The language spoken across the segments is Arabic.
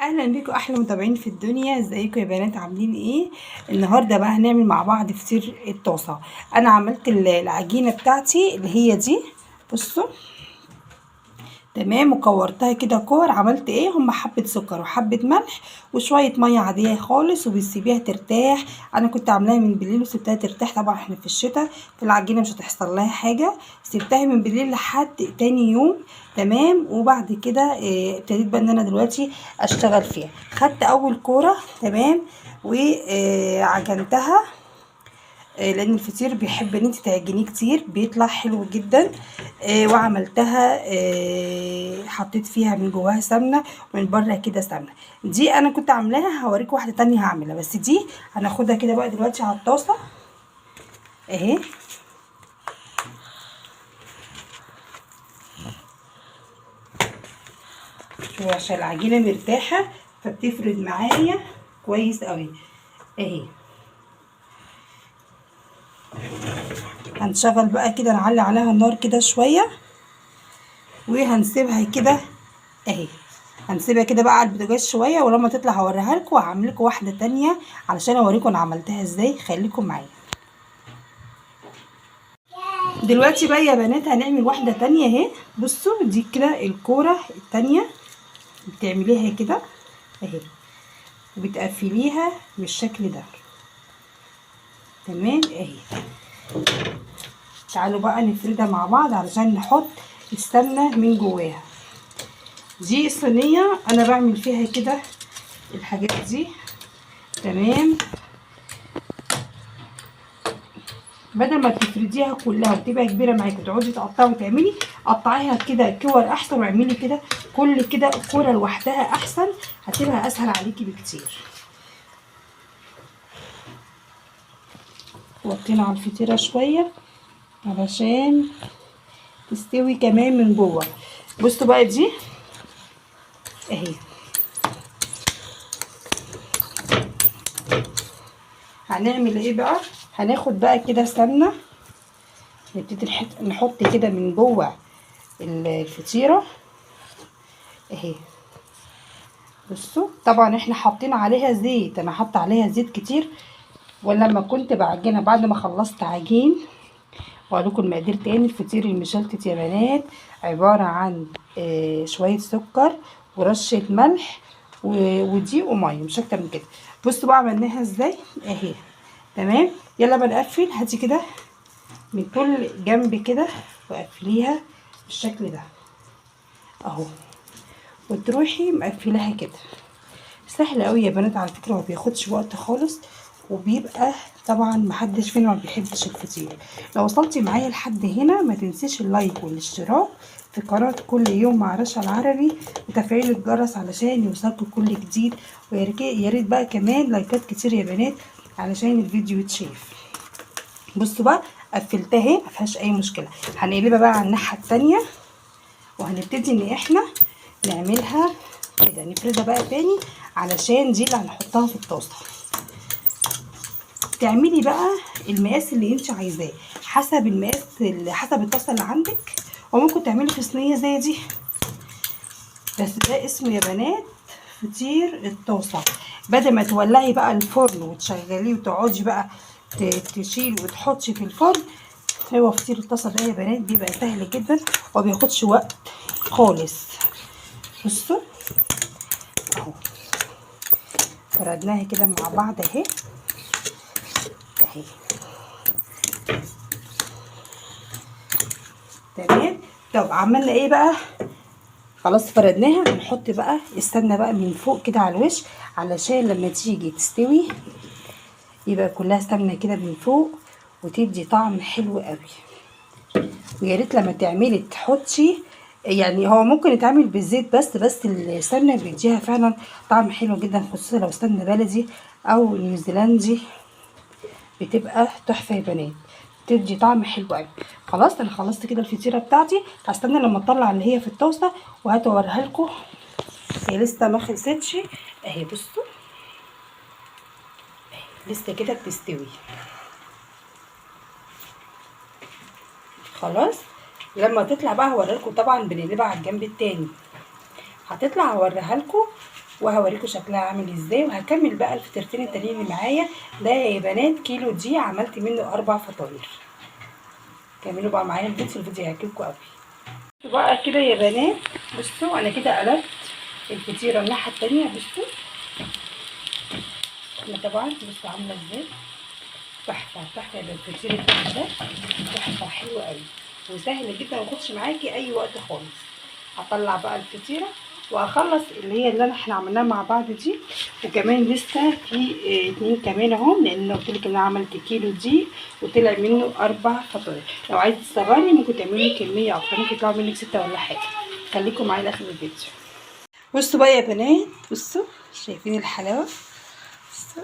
اهلا بيكم احلى متابعين في الدنيا. ازيكم يا بنات؟ عاملين ايه؟ النهارده بقى هنعمل مع بعض فطير الطاسه. انا عملت العجينه بتاعتي اللي هي دي، بصوا تمام، وكورتها كده كور. عملت ايه؟ هم حبه سكر وحبه ملح وشويه ميه عاديه خالص، وبتسيبيها ترتاح. انا كنت عاملاها من بالليل وسبتها ترتاح. طبعا احنا في الشتاء في العجينه مش هتحصل لها حاجه. سبتها من بالليل لحد تاني يوم تمام. وبعد كده ابتديت بقى ان انا دلوقتي اشتغل فيها. خدت اول كوره تمام وعجنتها، لان الفطير بيحب ان انت تعجنيه كتير، بيطلع حلو جدا. وعملتها، حطيت فيها من جواها سمنه ومن بره كده سمنه. دي انا كنت عاملاها، هوريكم واحده تانية هعملها، بس دي هناخدها كده بقى دلوقتي على الطاسه اهي. شوفوا عشان العجينه مرتاحه فبتفرد معايا كويس قوي اهي. هنشغل بقى كده، نعلي عليها النار كده شويه وهنسيبها كده اهي. هنسيبها كده بقى على البوتاجاز شويه، ولما تطلع هوريها لكم وهعمل لكم واحده تانية علشان اوريكم انا عملتها ازاي. خليكم معايا دلوقتي بقى يا بنات. هنعمل واحده تانية اهي. بصوا دي كده الكوره التانية، بتعمليها كده اهي وبتقفليها بالشكل ده تمام اهي. تعالوا بقى نفردها مع بعض علشان نحط السمنه من جواها. دي صينيه انا بعمل فيها كده الحاجات دي تمام. بدل ما تفرديها كلها وتبقى كبيره معاكي وتقعدي تقطعي وتعملي، قطعيها كده كور احسن، واعملي كده كل كده كوره لوحدها احسن، هتبقى اسهل عليكي بكتير. وطينا على الفطيره شويه علشان تستوي كمان من جوه. بصوا بقى دي اهي. هنعمل ايه بقى؟ هناخد بقى كده سمنه، نبتدي نحط كده من جوه الفطيره اهي. بصوا طبعا احنا حاطين عليها زيت، انا حاطه عليها زيت كتير. ولما كنت بعجنها بعد ما خلصت عجين، واقول لكم المقادير تاني. الفطير المشلتت يا بنات عباره عن شويه سكر ورشه ملح ودقيق وميه، مش اكتر من كده. بصوا بقى عملناها ازاي اهي تمام. يلا بنقفل. هاتي كده من كل جنب كده وقفليها بالشكل ده اهو، وتروحي مقفلاها كده. سهل قوي يا بنات على فكره، ما بياخدش وقت خالص، وبيبقى طبعا محدش فينا ما بيحبش الفطير. لو وصلتي معايا لحد هنا ما تنسيش اللايك والاشتراك في قناه كل يوم مع رشا العربي، وتفعيل الجرس علشان يوصلكوا كل جديد. ويا ريت بقى كمان لايكات كتير يا بنات علشان الفيديو يتشاف. بصوا بقى قفلتها اهي، ما فيهاش اي مشكله. هنقلبها بقى على الناحيه التانيه، وهنبتدي ان احنا نعملها كده، نفردها بقى تاني علشان دي اللي هنحطها في الطاسه. تعملي بقى المقاس اللي انت عايزاه حسب المقاس، حسب الطاسه اللي عندك. وممكن تعملي في صينيه زي دي، بس ده اسمه يا بنات فطير الطاسه. بدل ما تولعي بقى الفرن وتشغليه وتقعدي بقى تشيلي وتحطي في الفرن، هو فطير الطاسه ده يا بنات بيبقى سهل جدا ومبياخدش وقت خالص. بصوا اهو فردناها كده مع بعض اهي اهي تمام. طب عملنا ايه بقى؟ خلاص فردناها. هنحط بقى السمنه بقى من فوق كده على الوش علشان لما تيجي تستوي يبقى كلها سمنه كده من فوق وتدي طعم حلو قوي. ويا ريت لما تعملي تحطي، يعني هو ممكن يتعمل بالزيت بس السمنه بيديها فعلا طعم حلو جدا، خصوصا لو سمنه بلدي او نيوزيلندي بتبقى تحفه يا بنات، تدي طعم حلو قوي. خلاص انا خلصت كده الفطيره بتاعتي. هستنى لما اطلع اللي هي في الطاسه وهتوريها لكم. هي لسه ما خلصتش اهي. بصوا لسه كده بتستوي. خلاص لما تطلع بقى هوريها لكم. طبعا بنقلبها على الجنب التاني، هتطلع هوريها لكم وهوريكم شكلها عامل ازاي. وهكمل بقى الفطيرتين التانيين اللي معايا. ده يا بنات كيلو دي عملت منه 4 فطاير. كملوا بقى معايا الفيديو هيعجبكم قوي. بقى كده يا بنات بصوا انا كده قلبت الفطيره الناحيه التانيه. بصوا انا طبعا بصوا عامله ازاي، تحفه تحفه يا بنات. الفطير التحفه ده تحفه حلوه قوي وسهل جدا، ما ياخدش معاكي اي وقت خالص. هطلع بقى الفطيره وهخلص اللي احنا عملناها مع بعض دي. وكمان لسه في 2 كمان اهم، لان قلت لك ان انا عملت كيلو دي وطلع منه 4 فطاير. لو عايزه تصغري ممكن تعملي كميه اكتر، ممكن يطلعوا منك 6 ولا حاجه. خليكم معايا لاخر الفيديو. بصوا بقى يا بنات، بصوا شايفين الحلاوه؟ بصوا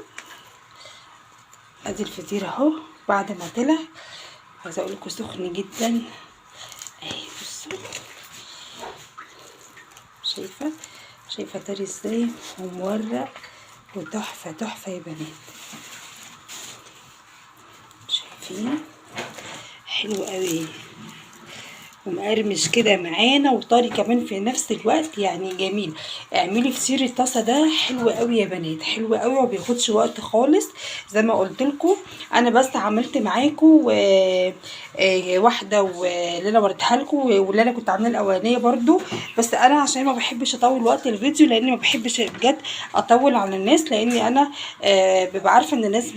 ادي الفطير اهو بعد ما طلع. عايزه اقول لكم سخن جدا اهي. بصوا شايفه طري ازاي ومورق وتحفه تحفه يا بنات. شايفين حلو قوي ومقرمش كده معانا وطري كمان في نفس الوقت، يعني جميل. اعملي فطير الطاسه ده حلو قوي يا بنات، حلو قوي وما بياخدش وقت خالص. زي ما قلت لكم انا بس عملت معاكم واحده واللي انا وريتها لكم واللي انا كنت عاملاها الاولانيه برده. بس انا عشان ما بحبش اطول وقت الفيديو، لاني ما بحبش بجد اطول على الناس، لاني انا ببقى عارفه ان الناس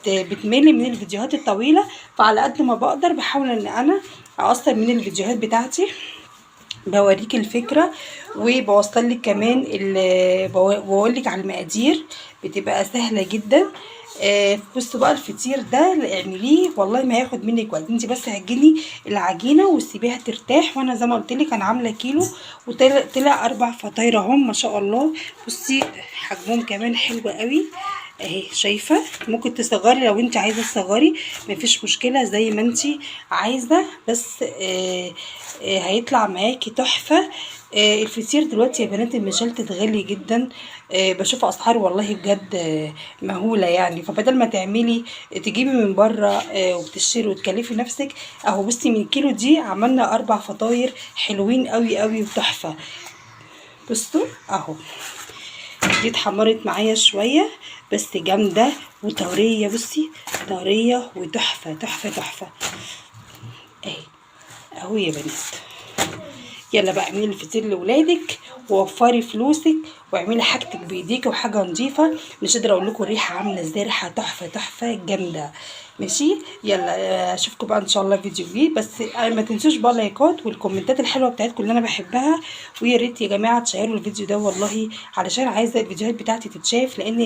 بتمل من الفيديوهات الطويله. فعلى قد ما بقدر بحاول ان انا اقصر من الفيديوهات بتاعتي، بوريك الفكره وبوصل لك كمان بقول لك على المقادير، بتبقى سهله جدا. بصوا بقى الفطير ده اللي اعمليه والله ما هياخد منك وقت. انت بس عجني العجينه وسيبيها ترتاح. وانا زي ما قلت لك انا عامله كيلو وطلع 4 فطاير اهم ما شاء الله. بصي حجمهم كمان حلو قوي اهي. شايفه؟ ممكن تصغري لو انت عايزه تصغري مفيش مشكله زي ما انت عايزه، بس هيطلع معاكي تحفه. الفطير دلوقتي يا بنات المشلتت غالي جدا. بشوف اسعار والله بجد مهوله يعني. فبدل ما تعملي تجيبي من بره وبتشتري وتكلفي نفسك، اهو بصي من كيلو دي عملنا 4 فطاير حلوين قوي قوي وتحفه. بصوا اهو دي اتحمرت معايا شويه بس جامده وطريه. بصي طريه وتحفه تحفه تحفه اهي اهو يا بنات. يلا بقى اعملي الفطير لاولادك ووفري فلوسك واعملي حاجتك بايديك وحاجه نظيفه. مش قادره اقول لكم الريحه عامله ازاي، ريحه تحفه تحفه جامده. ماشي يلا اشوفكم بقى ان شاء الله فيديو جديد. بس ما تنسوش بقى لايكات والكومنتات الحلوه بتاعتكم اللي انا بحبها. ويا ريت يا جماعه تشيروا الفيديو ده والله، علشان عايزه الفيديوهات بتاعتي تتشاف، لان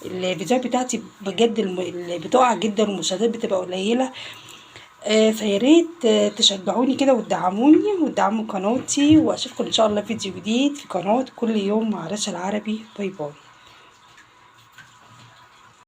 الفيديوهات بتاعتي بجد بتقع جدا والمشاهدات بتبقى قليله. فياريت تشجعوني كده وتدعموني وتدعموا قناتي. واشوفكم ان شاء الله فيديو جديد في قناه كل يوم مع رشا العربي. باي باي.